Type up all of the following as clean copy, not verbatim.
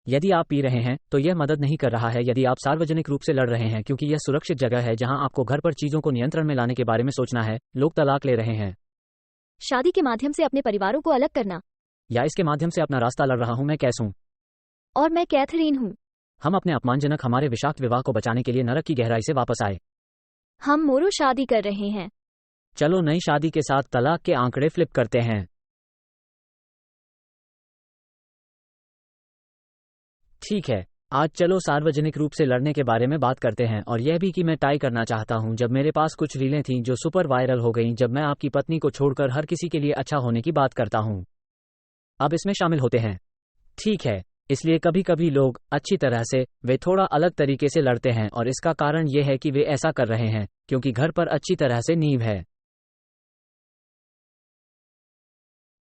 यदि आप पी रहे हैं तो यह मदद नहीं कर रहा है। यदि आप सार्वजनिक रूप से लड़ रहे हैं क्योंकि यह सुरक्षित जगह है जहां आपको घर पर चीजों को नियंत्रण में लाने के बारे में सोचना है, लोग तलाक ले रहे हैं। शादी के माध्यम से अपने परिवारों को अलग करना, या इसके माध्यम से अपना रास्ता लड़ रहा हूं। मैं कैस हूं और मैं कैथरीन हूँ। हम अपने अपमानजनक हमारे विषाक्त विवाह को बचाने के लिए नरक की गहराई से वापस आए। हम मोरो शादी कर रहे हैं। चलो नई शादी के साथ तलाक के आंकड़े फ्लिप करते हैं। ठीक है, आज चलो सार्वजनिक रूप से लड़ने के बारे में बात करते हैं, और यह भी कि मैं टाई करना चाहता हूं। जब मेरे पास कुछ रीलें थीं जो सुपर वायरल हो गईं जब मैं आपकी पत्नी को छोड़कर हर किसी के लिए अच्छा होने की बात करता हूं। अब इसमें शामिल होते हैं। ठीक है, इसलिए कभी कभी लोग अच्छी तरह से वे थोड़ा अलग तरीके से लड़ते हैं, और इसका कारण यह है कि वे ऐसा कर रहे हैं क्योंकि घर पर अच्छी तरह से नींव है।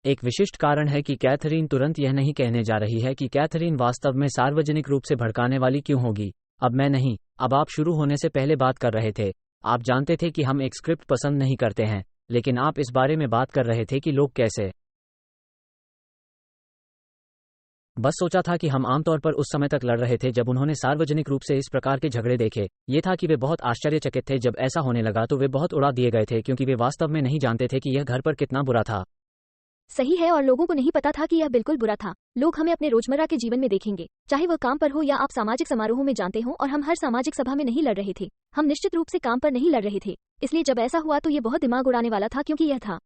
एक विशिष्ट कारण है कि कैथरीन तुरंत यह नहीं कहने जा रही है कि कैथरीन वास्तव में सार्वजनिक रूप से भड़काने वाली क्यों होगी। अब मैं नहीं, अब आप शुरू होने से पहले बात कर रहे थे। आप जानते थे कि हम एक स्क्रिप्ट पसंद नहीं करते हैं, लेकिन आप इस बारे में बात कर रहे थे कि लोग कैसे। बस सोचा था कि हम आमतौर पर उस समय तक लड़ रहे थे जब उन्होंने सार्वजनिक रूप से इस प्रकार के झगड़े देखे। ये था कि वे बहुत आश्चर्यचकित थे जब ऐसा होने लगा, तो वे बहुत उड़ा दिए गए थे क्योंकि वे वास्तव में नहीं जानते थे कि यह घर पर कितना बुरा था। सही है, और लोगों को नहीं पता था कि यह बिल्कुल बुरा था। लोग हमें अपने रोजमर्रा के जीवन में देखेंगे, चाहे वह काम पर हो या आप सामाजिक समारोहों में जानते हो, और हम हर सामाजिक सभा में नहीं लड़ रहे थे। हम निश्चित रूप से काम पर नहीं लड़ रहे थे। इसलिए जब ऐसा हुआ तो ये बहुत दिमाग उड़ाने वाला था, क्योंकि यह था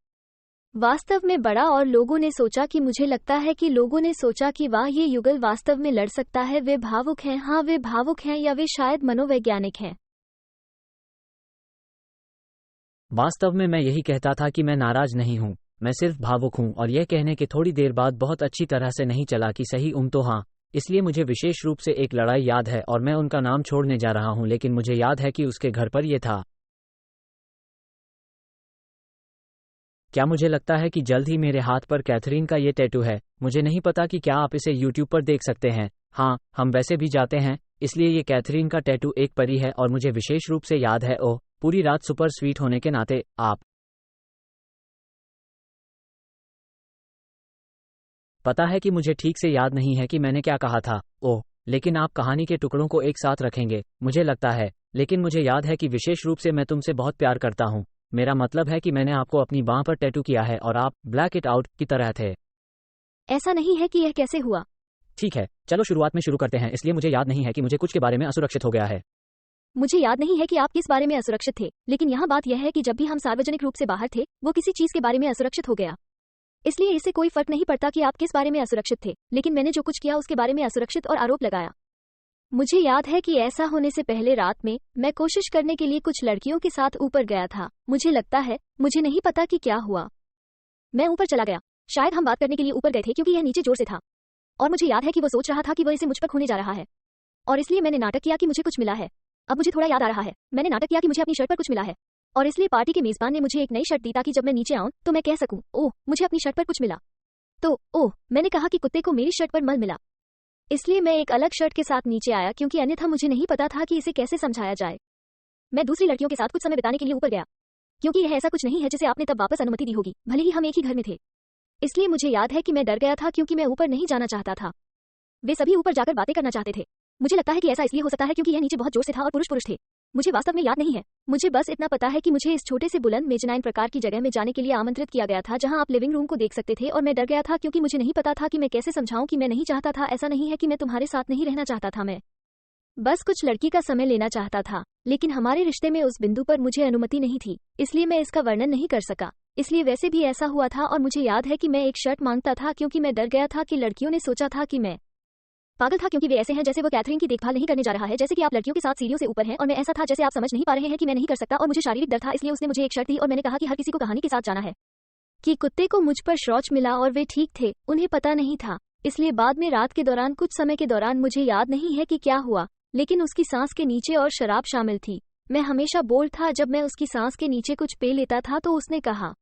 वास्तव में बड़ा, और लोगों ने सोचा कि मुझे लगता है कि लोगों ने सोचा कि वाह, ये युगल वास्तव में लड़ सकता है। वे भावुक हैं, हाँ वे भावुक हैं, या वे शायद मनोवैज्ञानिक हैं। वास्तव में मैं यही कहता था कि मैं नाराज नहीं हूं, मैं सिर्फ भावुक हूं, और यह कहने के थोड़ी देर बाद बहुत अच्छी तरह से नहीं चला कि सही तो हाँ। इसलिए मुझे विशेष रूप से एक लड़ाई याद है, और मैं उनका नाम छोड़ने जा रहा हूं, लेकिन मुझे याद है कि उसके घर पर यह था। क्या मुझे लगता है कि जल्द ही मेरे हाथ पर कैथरीन का ये टैटू है। मुझे नहीं पता कि क्या आप इसे YouTube पर देख सकते हैं। हाँ, हम वैसे भी जाते हैं, इसलिए ये कैथरीन का टैटू एक परी है, और मुझे विशेष रूप से याद है। ओह, पूरी रात सुपर स्वीट होने के नाते आप पता है कि मुझे ठीक से याद नहीं है कि मैंने क्या कहा था। ओह, लेकिन आप कहानी के टुकड़ों को एक साथ रखेंगे, मुझे लगता है। लेकिन मुझे याद है कि विशेष रूप से मैं तुमसे बहुत प्यार करता हूँ। मेरा मतलब है कि मैंने आपको अपनी बांह पर टैटू किया है, और आप ब्लैक इट आउट की तरह थे। ऐसा नहीं है कि यह कैसे हुआ। ठीक है, चलो शुरुआत में शुरू करते हैं। इसलिए मुझे याद नहीं है कि मुझे कुछ के बारे में असुरक्षित हो गया है। मुझे याद नहीं है कि आप किस बारे में असुरक्षित थे, लेकिन यहाँ बात यह है कि जब भी हम सार्वजनिक रूप से बाहर थे, वो किसी चीज के बारे में असुरक्षित हो गया। इसलिए इससे कोई फर्क नहीं पड़ता कि आप किस बारे में असुरक्षित थे, लेकिन मैंने जो कुछ किया उसके बारे में असुरक्षित और आरोप लगाया। मुझे याद है कि ऐसा होने से पहले रात में मैं कोशिश करने के लिए कुछ लड़कियों के साथ ऊपर गया था। मुझे लगता है, मुझे नहीं पता कि क्या हुआ, मैं ऊपर चला गया। शायद हम बात करने के लिए ऊपर गए थे क्योंकि यह नीचे जोर से था, और मुझे याद है कि वो सोच रहा था कि वह इसे मुझ पर खोने जा रहा है, और इसलिए मैंने नाटक किया कि मुझे कुछ मिला है। अब मुझे थोड़ा याद आ रहा है, मैंने नाटक किया कि मुझे अपनी शर्ट पर कुछ मिला है, और इसलिए पार्टी के मेजबान ने मुझे एक नई शर्ट दी ताकि जब मैं नीचे आऊं तो मैं कह सकूं, ओह मुझे अपनी शर्ट पर कुछ मिला। तो ओह, मैंने कहा कि कुत्ते को मेरी शर्ट पर मल मिला। इसलिए मैं एक अलग शर्ट के साथ नीचे आया, क्योंकि अन्यथा मुझे नहीं पता था कि इसे कैसे समझाया जाए। मैं दूसरी लड़कियों के साथ कुछ समय बिताने के लिए ऊपर गया, क्योंकि यह ऐसा कुछ नहीं है जिसे आपने तब वापस अनुमति दी होगी, भले ही हम एक ही घर में थे। इसलिए मुझे याद है कि मैं डर गया था क्योंकि मैं ऊपर नहीं जाना चाहता था। वे सभी ऊपर जाकर बातें करना चाहते थे। मुझे लगता है कि ऐसा इसलिए हो सकता है क्योंकि यह नीचे बहुत जोर से था और पुरुष थे। मुझे वास्तव में याद नहीं है। मुझे बस इतना पता है कि मुझे इस छोटे से बुलंद मेजनाइन प्रकार की जगह में जाने के लिए आमंत्रित किया गया था, जहां आप लिविंग रूम को देख सकते थे, और मैं डर गया था क्योंकि मुझे नहीं पता था कि मैं कैसे समझाऊं कि मैं नहीं चाहता था। ऐसा नहीं है कि मैं तुम्हारे साथ नहीं रहना चाहता था, मैं बस कुछ लड़की का समय लेना चाहता था, लेकिन हमारे रिश्ते में उस बिंदु पर मुझे अनुमति नहीं थी, इसलिए मैं इसका वर्णन नहीं कर सका। इसलिए वैसे भी ऐसा हुआ था, और मुझे याद है कि मैं एक शर्ट मांगता था क्योंकि मैं डर गया था कि लड़कियों ने सोचा था कि मैं पागल था, क्योंकि वे ऐसे हैं जैसे वो कैथरीन की देखभाल नहीं करने जा रहा है, जैसे कि आप लड़कियों के साथ सीढ़ियों से ऊपर हैं, और मैं ऐसा था जैसे आप समझ नहीं पा रहे हैं कि मैं नहीं कर सकता, और मुझे शारीरिक डर था। इसलिए उसने मुझे एक शर्ट दी और मैंने कहा कि हर किसी को कहानी के साथ जाना है कि कुत्ते को मुझ पर शौच मिला, और वे ठीक थे, उन्हें पता नहीं था। इसलिए बाद में रात के दौरान कुछ समय के दौरान मुझे याद नहीं है कि क्या हुआ, लेकिन उसकी सांस के नीचे और शराब शामिल थी। मैं हमेशा बोल्ड था जब मैं उसकी सांस के नीचे कुछ पे लेता था, तो उसने कहा,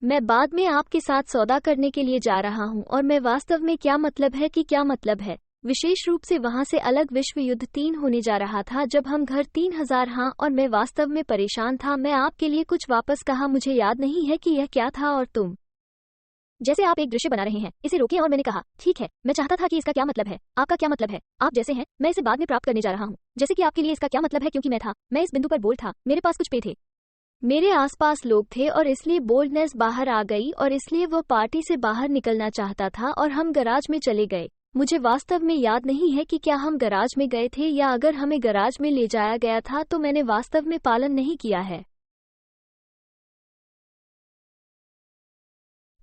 मैं बाद में आपके साथ सौदा करने के लिए जा रहा हूं, और मैं वास्तव में क्या मतलब है कि क्या मतलब है, विशेष रूप से वहां से अलग विश्व युद्ध 3 होने जा रहा था जब हम घर 3000। हाँ, और मैं वास्तव में परेशान था। मैं आपके लिए कुछ वापस कहा, मुझे याद नहीं है कि यह क्या था, और तुम जैसे आप एक दृश्य बना रहे हैं, इसे रोकें। और मैंने कहा, ठीक है, मैं चाहता था कि इसका क्या मतलब है, आपका क्या मतलब है, आप जैसे हैं, मैं इसे बाद में प्राप्त करने जा रहा हूँ। जैसे कि आपके लिए इसका क्या मतलब है, क्योंकि मैं इस बिंदु पर बोल्ड था, मेरे पास कुछ पे थे, मेरे आसपास लोग थे और इसलिए बोल्डनेस बाहर आ गई और इसलिए वो पार्टी से बाहर निकलना चाहता था और हम गराज में चले गए। मुझे वास्तव में याद नहीं है कि क्या हम गराज में गए थे या अगर हमें गराज में ले जाया गया था तो मैंने वास्तव में पालन नहीं किया है।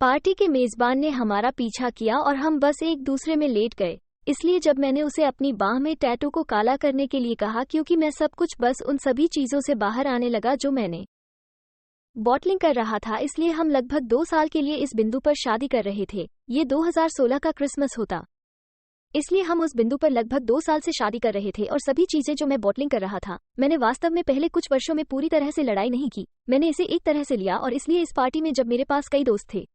पार्टी के मेजबान ने हमारा पीछा किया और हम बस एक दूसरे में लेट गए। इसलिए जब मैंने उसे अपनी बाह में टैटू को काला करने के लिए कहा, क्योंकि मैं सब कुछ बस उन सभी चीजों से बाहर आने लगा जो मैंने बॉटलिंग कर रहा था। इसलिए हम लगभग 2 साल के लिए इस बिंदु पर शादी कर रहे थे। ये 2016 का क्रिसमस होता। इसलिए हम उस बिंदु पर लगभग 2 साल से शादी कर रहे थे और सभी चीजें जो मैं बॉटलिंग कर रहा था, मैंने वास्तव में पहले कुछ वर्षों में पूरी तरह से लड़ाई नहीं की। मैंने इसे एक तरह से लिया और इसलिए इस पार्टी में जब मेरे पास कई दोस्त थे,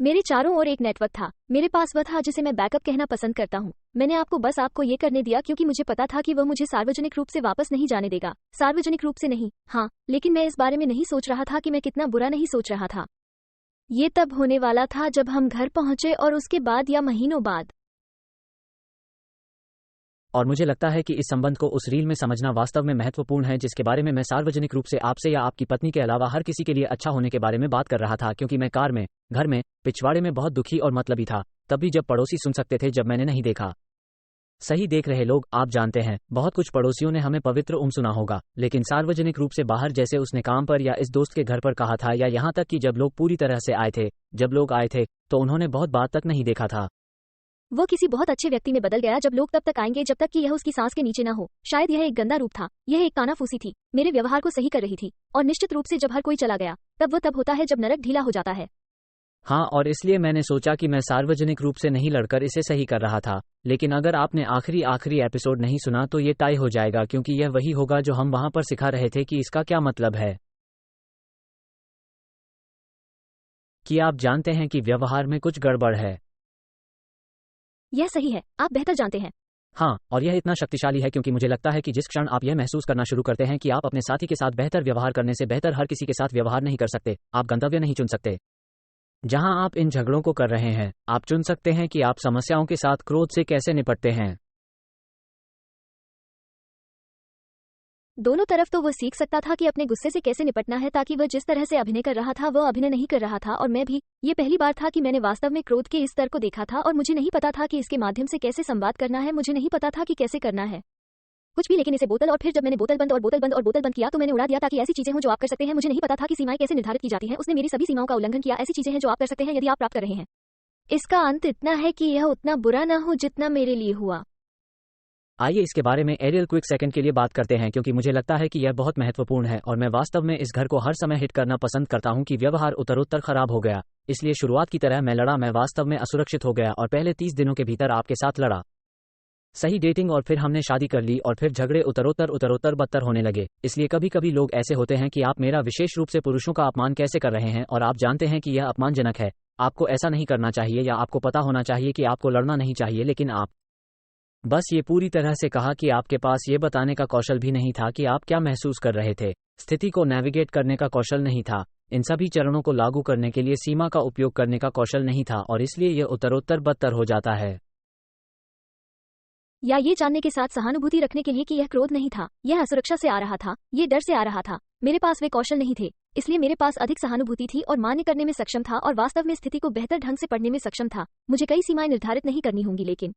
मेरे चारों ओर एक नेटवर्क था, मेरे पास वह था जिसे मैं बैकअप कहना पसंद करता हूँ। मैंने आपको ये करने दिया क्योंकि मुझे पता था कि वह मुझे सार्वजनिक रूप से वापस नहीं जाने देगा। सार्वजनिक रूप से नहीं, हाँ, लेकिन मैं इस बारे में नहीं सोच रहा था कि मैं कितना बुरा नहीं सोच रहा था। ये तब होने वाला था जब हम घर पहुंचे और उसके बाद या महीनों बाद। और मुझे लगता है कि इस संबंध को उस रील में समझना वास्तव में महत्वपूर्ण है जिसके बारे में मैं सार्वजनिक रूप से आपसे या आपकी पत्नी के अलावा हर किसी के लिए अच्छा होने के बारे में बात कर रहा था, क्योंकि मैं कार में, घर में, पिछवाड़े में बहुत दुखी और मतलबी था, तब भी जब पड़ोसी सुन सकते थे जब मैंने नहीं देखा। सही देख रहे लोग, आप जानते हैं, बहुत कुछ पड़ोसियों ने हमें पवित्र सुना होगा, लेकिन सार्वजनिक रूप से बाहर, जैसे उसने काम पर या इस दोस्त के घर पर कहा था, या यहाँ तक कि जब लोग पूरी तरह से आए थे, जब लोग आए थे तो उन्होंने बहुत बात तक नहीं देखा था। वो किसी बहुत अच्छे व्यक्ति में बदल गया जब लोग तब तक आएंगे जब तक कि यह उसकी सांस के नीचे ना हो। शायद यह एक गंदा रूप था, यह एक कानाफूसी थी, मेरे व्यवहार को सही कर रही थी। और निश्चित रूप से जब हर कोई चला गया, तब वो तब होता है जब नरक ढीला हो जाता है। हाँ, और इसलिए मैंने सोचा कि मैं सार्वजनिक रूप से नहीं लड़कर इसे सही कर रहा था। लेकिन अगर आपने आखिरी एपिसोड नहीं सुना तो ये टाई हो जाएगा, क्योंकि यह वही होगा जो हम वहां पर सिखा रहे थे कि इसका क्या मतलब है। कि आप जानते हैं कि व्यवहार में कुछ गड़बड़ है। यह सही है, आप बेहतर जानते हैं। हाँ, और यह इतना शक्तिशाली है क्योंकि मुझे लगता है कि जिस क्षण आप यह महसूस करना शुरू करते हैं कि आप अपने साथी के साथ बेहतर व्यवहार करने से बेहतर हर किसी के साथ व्यवहार नहीं कर सकते, आप गंतव्य नहीं चुन सकते जहां आप इन झगड़ों को कर रहे हैं। आप चुन सकते हैं कि आप समस्याओं के साथ क्रोध से कैसे निपटते हैं। दोनों तरफ तो वो सीख सकता था कि अपने गुस्से से कैसे निपटना है, ताकि वह जिस तरह से अभिनय कर रहा था वह अभिनय नहीं कर रहा था, और मैं भी। ये पहली बार था कि मैंने वास्तव में क्रोध के इस स्तर को देखा था और मुझे नहीं पता था कि इसके माध्यम से कैसे संवाद करना है, मुझे नहीं पता था कि कैसे करना है कुछ भी। लेकिन इसे बोतल, और फिर जब मैंने बोतल बंद किया तो मैंने उड़ा दिया, ताकि ऐसी चीजें हों जो आप कर सकते हैं। मुझे नहीं पता था कि सीमाएं कैसे निर्धारित की जाती हैं। उसने मेरी सभी सीमाओं का उल्लंघन किया। ऐसी चीजें हैं जो आप कर सकते हैं यदि आप प्राप्त कर रहे हैं। इसका अंत इतना है कि यह उतना बुरा न हो जितना मेरे लिए हुआ। आइए इसके बारे में एरियल क्विक सेकंड के लिए बात करते हैं, क्योंकि मुझे लगता है कि यह बहुत महत्वपूर्ण है और मैं वास्तव में इस घर को हर समय हिट करना पसंद करता हूं कि व्यवहार उत्तरोत्तर खराब हो गया। इसलिए शुरुआत की तरह मैं लड़ा, मैं वास्तव में असुरक्षित हो गया और पहले 30 दिनों के भीतर आपके साथ लड़ा। सही डेटिंग, और फिर हमने शादी कर ली और फिर झगड़े उत्तरोत्तर बदतर होने लगे। इसलिए कभी कभी लोग ऐसे होते हैं कि आप मेरा विशेष रूप से पुरुषों का अपमान कैसे कर रहे हैं, और आप जानते हैं कि यह अपमानजनक है। आपको ऐसा नहीं करना चाहिए, या आपको पता होना चाहिए कि आपको लड़ना नहीं चाहिए, लेकिन आप बस ये पूरी तरह से कहा कि आपके पास ये बताने का कौशल भी नहीं था कि आप क्या महसूस कर रहे थे। स्थिति को नेविगेट करने का कौशल नहीं था। इन सभी चरणों को लागू करने के लिए सीमा का उपयोग करने का कौशल नहीं था, और इसलिए यह उत्तरोत्तर बदतर हो जाता है। या ये जानने के साथ सहानुभूति रखने के लिए कि यह क्रोध नहीं था, यह असुरक्षा से आ रहा था, ये डर से आ रहा था। मेरे पास वे कौशल नहीं थे, इसलिए मेरे पास अधिक सहानुभूति थी और मान्य करने में सक्षम था और वास्तव में स्थिति को बेहतर ढंग से पढ़ने में सक्षम था। मुझे कई सीमाएं निर्धारित नहीं करनी होंगी, लेकिन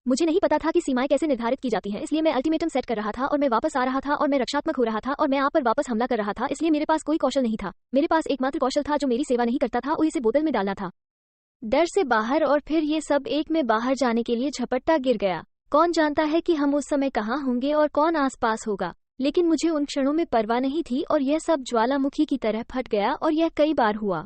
मुझे नहीं पता था कि सीमाएं कैसे निर्धारित की जाती हैं। इसलिए मैं अल्टीमेटम सेट कर रहा था और मैं वापस आ रहा था और मैं रक्षात्मक हो रहा था और मैं आप पर वापस हमला कर रहा था। इसलिए मेरे पास कोई कौशल नहीं था। मेरे पास एकमात्र कौशल था जो मेरी सेवा नहीं करता था, वो इसे बोतल में डालना था, डर से बाहर। और फिर ये सब एक में बाहर जाने के लिए झपट्टा गिर गया। कौन जानता है कि हम उस समय कहाँ होंगे और कौन आसपास होगा, लेकिन मुझे उन क्षणों में परवाह नहीं थी और यह सब ज्वालामुखी की तरह फट गया, और यह कई बार हुआ।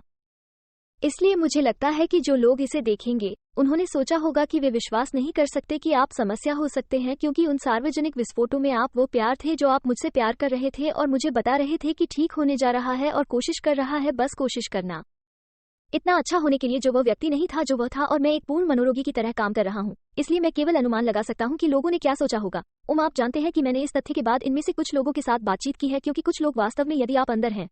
इसलिए मुझे लगता है कि जो लोग इसे देखेंगे उन्होंने सोचा होगा कि वे विश्वास नहीं कर सकते कि आप समस्या हो सकते हैं, क्योंकि उन सार्वजनिक विस्फोटों में आप वो प्यार थे जो आप मुझसे प्यार कर रहे थे और मुझे बता रहे थे कि ठीक होने जा रहा है और कोशिश कर रहा है, बस कोशिश करना, इतना अच्छा होने के लिए जो वह व्यक्ति नहीं था जो वह था, और मैं एक पूर्ण मनोरोगी की तरह काम कर रहा हूँ। इसलिए मैं केवल अनुमान लगा सकता हूँ कि लोगों ने क्या सोचा होगा। आप जानते हैं कि मैंने इस तथ्य के बाद इनमें से कुछ लोगों के साथ बातचीत की है, क्योंकि कुछ लोग वास्तव में, यदि आप अंदर हैं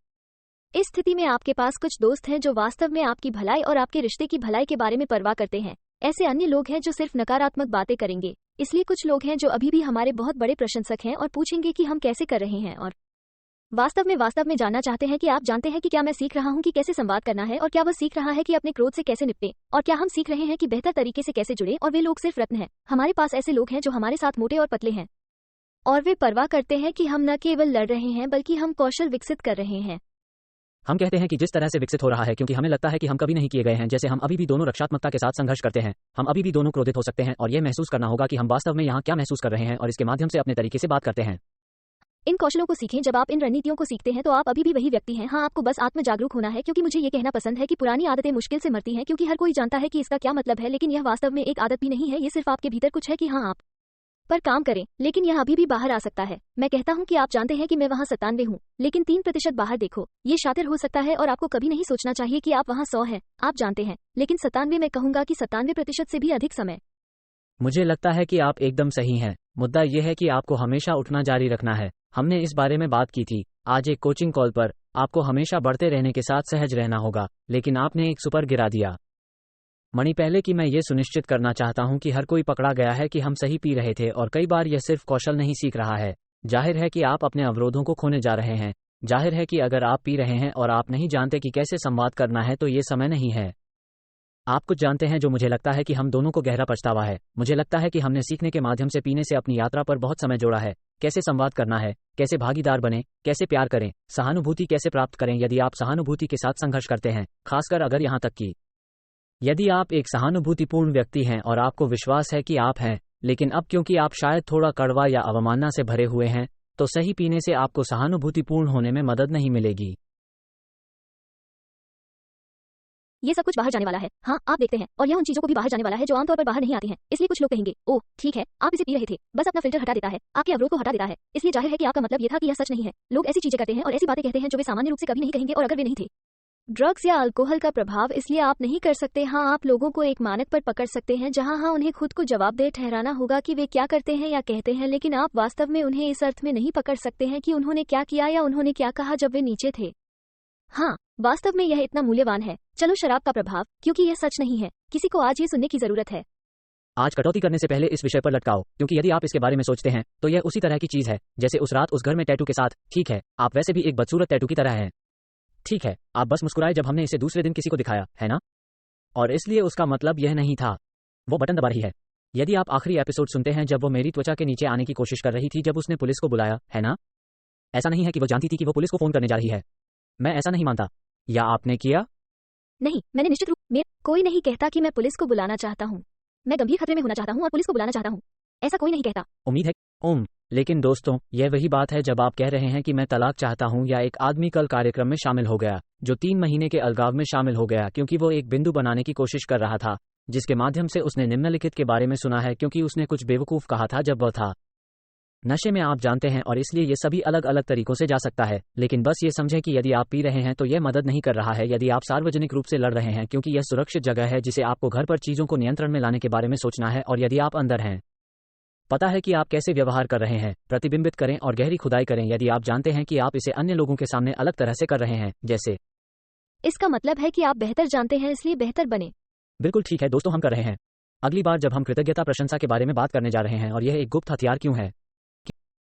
इस स्थिति में आपके पास कुछ दोस्त हैं जो वास्तव में आपकी भलाई और आपके रिश्ते की भलाई के बारे में परवाह करते हैं। ऐसे अन्य लोग हैं जो सिर्फ नकारात्मक बातें करेंगे। इसलिए कुछ लोग हैं जो अभी भी हमारे बहुत बड़े प्रशंसक हैं और पूछेंगे कि हम कैसे कर रहे हैं, और वास्तव में जानना चाहते हैं कि आप जानते हैं कि क्या मैं सीख रहा हूं कि कैसे संवाद करना है, और क्या वह सीख रहा है कि अपने क्रोध से कैसे निपटे, और क्या हम सीख रहे हैं कि बेहतर तरीके से कैसे जुड़े। और वे लोग सिर्फ रत्न हैं। हमारे पास ऐसे लोग हैं जो हमारे साथ मोटे और पतले हैं, और वे परवाह करते हैं कि हम न केवल लड़ रहे हैं बल्कि हम कौशल विकसित कर रहे हैं। हम कहते हैं कि जिस तरह से विकसित हो रहा है, क्योंकि हमें लगता है कि हम कभी नहीं किए गए हैं, जैसे हम अभी भी दोनों रक्षात्मकता के साथ संघर्ष करते हैं, हम अभी भी दोनों क्रोधित हो सकते हैं, और यह महसूस करना होगा कि हम वास्तव में यहाँ क्या महसूस कर रहे हैं और इसके माध्यम से अपने तरीके से बात करते हैं। इन कौशलों को सीखें। जब आप इन रणनीतियों को सीखते हैं तो आप अभी भी वही व्यक्ति हैं। हाँ, आपको बस आत्म जागरूक होना है, क्योंकि मुझे ये कहना पसंद है कि पुरानी आदतें मुश्किल से मरती हैं, क्योंकि हर कोई जानता है कि इसका क्या मतलब है, लेकिन यह वास्तव में एक आदत भी नहीं है। ये सिर्फ आपके भीतर कुछ है कि हाँ, आप पर काम करें, लेकिन यह अभी भी बाहर आ सकता है। मैं कहता हूं कि आप जानते हैं कि मैं वहां 97 हूं, लेकिन 3% बाहर देखो। ये शातिर हो सकता है और आपको कभी नहीं सोचना चाहिए कि आप वहां 100 हैं, आप जानते हैं, लेकिन 97 मैं कहूंगा कि 97% से भी अधिक समय। मुझे लगता है कि आप एकदम सही हैं। मुद्दा यह है कि आपको हमेशा उठना जारी रखना है। हमने इस बारे में बात की थी आज एक कोचिंग कॉल पर। आपको हमेशा बढ़ते रहने के साथ सहज रहना होगा, लेकिन आपने एक सुपर गिरा दिया। मणि, पहले कि मैं ये सुनिश्चित करना चाहता हूं कि हर कोई पकड़ा गया है कि हम सही पी रहे थे, और कई बार यह सिर्फ कौशल नहीं सीख रहा है। जाहिर है कि आप अपने अवरोधों को खोने जा रहे हैं। जाहिर है कि अगर आप पी रहे हैं और आप नहीं जानते कि कैसे संवाद करना है, तो ये समय नहीं है। आप कुछ जानते हैं जो मुझे लगता है कि हम दोनों को गहरा पछतावा है। मुझे लगता है कि हमने सीखने के माध्यम से पीने से अपनी यात्रा पर बहुत समय जोड़ा है। कैसे संवाद करना है, कैसे भागीदार बने, कैसे प्यार करें, सहानुभूति कैसे प्राप्त करें यदि आप सहानुभूति के साथ संघर्ष करते हैं, खासकर अगर यहाँ तक कि यदि आप एक सहानुभूतिपूर्ण व्यक्ति हैं और आपको विश्वास है कि आप हैं, लेकिन अब क्योंकि आप शायद थोड़ा कड़वा या अवमानना से भरे हुए हैं, तो सही पीने से आपको सहानुभूतिपूर्ण होने में मदद नहीं मिलेगी। ये सब कुछ बाहर जाने वाला है। हाँ, आप देखते हैं, और यह उन चीजों को भी बाहर जाने वाला है जो आमतौर पर बाहर नहीं आती हैं। इसलिए कुछ लोग कहेंगे, ओह ठीक है, आप इसे पी रहे थे, बस अपना फिल्टर हटा देता है, आपके अवरोध को हटा देता है। इसलिए जाहिर है कि आपका मतलब ये था कि यह सच नहीं है। लोग ऐसी चीजें करते हैं और ऐसी बातें कहते हैं जो वे सामान्य रूप से कभी नहीं कहेंगे, और अगर वे नहीं थे। ड्रग्स या अल्कोहल का प्रभाव, इसलिए आप नहीं कर सकते। हाँ, आप लोगों को एक मानक पर पकड़ सकते हैं जहाँ हाँ उन्हें खुद को जवाबदेह ठहराना होगा कि वे क्या करते हैं या कहते हैं, लेकिन आप वास्तव में उन्हें इस अर्थ में नहीं पकड़ सकते हैं कि उन्होंने क्या किया या उन्होंने क्या कहा जब वे नीचे थे। हाँ, वास्तव में यह इतना मूल्यवान है। चलो, शराब का प्रभाव, क्योंकि यह सच नहीं है। किसी को आज ये सुनने की जरूरत है। आज कटौती करने से पहले इस विषय पर लटकाओ, क्योंकि यदि आप इसके बारे में सोचते हैं तो यह उसी तरह की चीज है जैसे उस रात उस घर में टैटू के साथ। ठीक है, आप वैसे भी एक बदसूरत टैटू की तरह हैं। ठीक है, आप बस मुस्कुराए जब हमने इसे दूसरे दिन किसी को दिखाया, है ना? और इसलिए उसका मतलब यह नहीं था। वो बटन दबा रही है। यदि आप आखिरी एपिसोड सुनते हैं जब वो मेरी त्वचा के नीचे आने की कोशिश कर रही थी जब उसने पुलिस को बुलाया, है ना? ऐसा नहीं है कि वो जानती थी कि वो पुलिस को फोन करने जा रही है। मैं ऐसा नहीं मानता। या आपने किया? नहीं, मैंने निश्चित रूप में। कोई नहीं कहता कि मैं पुलिस को बुलाना चाहता हूँ। मैं गंभीर खतरे में होना चाहता हूँ और पुलिस को बुलाना चाहता हूँ। ऐसा कोई नहीं कहता। उम्मीद है। लेकिन दोस्तों, यह वही बात है जब आप कह रहे हैं कि मैं तलाक चाहता हूं, या एक आदमी कल कार्यक्रम में शामिल हो गया जो 3 महीने के अलगाव में शामिल हो गया क्योंकि वो एक बिंदु बनाने की कोशिश कर रहा था जिसके माध्यम से उसने निम्नलिखित के बारे में सुना है क्योंकि उसने कुछ बेवकूफ कहा था जब वह था नशे में, आप जानते हैं, और इसलिए ये सभी अलग अलग तरीकों से जा सकता है। लेकिन बस ये समझें कि यदि आप पी रहे हैं तो यह मदद नहीं कर रहा है यदि आप सार्वजनिक रूप से लड़ रहे हैं, क्योंकि यह सुरक्षित जगह है जिसे आपको घर पर चीजों को नियंत्रण में लाने के बारे में सोचना है। और यदि आप अंदर हैं, पता है कि आप कैसे व्यवहार कर रहे हैं, प्रतिबिंबित करें और गहरी खुदाई करें यदि आप जानते हैं कि आप इसे अन्य लोगों के सामने अलग तरह से कर रहे हैं। जैसे इसका मतलब है कि आप बेहतर जानते हैं, इसलिए बेहतर बने। बिल्कुल ठीक है दोस्तों, हम कर रहे हैं। अगली बार जब हम कृतज्ञता प्रशंसा के बारे में बात करने जा रहे हैं, और यह एक गुप्त हथियार क्यों है,